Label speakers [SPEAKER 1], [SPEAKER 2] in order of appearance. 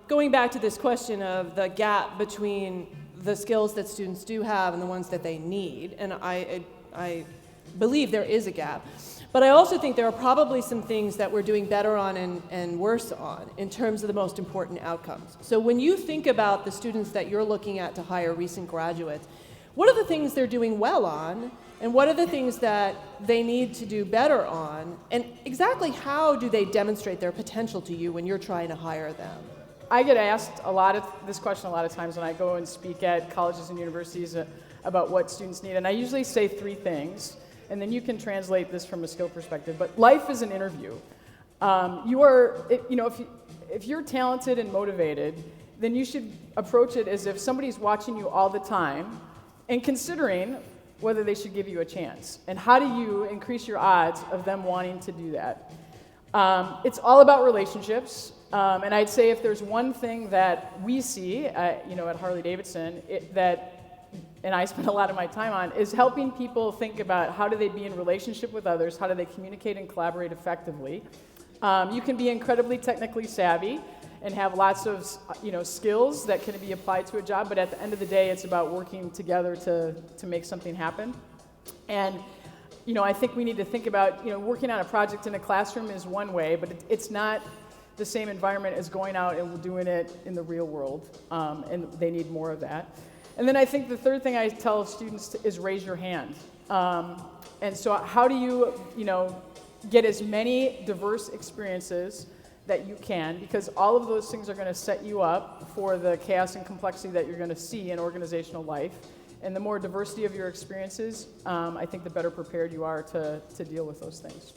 [SPEAKER 1] going back to this question of the gap between the skills that students do have and the ones that they need, and I believe there is a gap. But I also think there are probably some things that we're doing better on and worse on in terms of the most important outcomes. So when you think about the students that you're looking at to hire recent graduates, what are the things they're doing well on, and what are the things that they need to do better on, and exactly how do they demonstrate their potential to you when you're trying to hire them?
[SPEAKER 2] I get asked this question a lot of times when I go and speak at colleges and universities about what students need, and I usually say three things. And then you can translate this from a skill perspective. But life is an interview. If you're talented and motivated, then you should approach it as if somebody's watching you all the time and considering whether they should give you a chance. And how do you increase your odds of them wanting to do that? It's all about relationships. And I'd say if there's one thing that we see, at Harley-Davidson, and I spend a lot of my time on, is helping people think about how do they be in relationship with others, how do they communicate and collaborate effectively. You can be incredibly technically savvy and have lots of skills that can be applied to a job, but at the end of the day, it's about working together to make something happen. And I think we need to think about, working on a project in a classroom is one way, but it's not the same environment as going out and doing it in the real world, and they need more of that. And then I think the third thing I tell students is raise your hand. And so how do you, get as many diverse experiences that you can, because all of those things are going to set you up for the chaos and complexity that you're going to see in organizational life. And the more diversity of your experiences, I think the better prepared you are to deal with those things.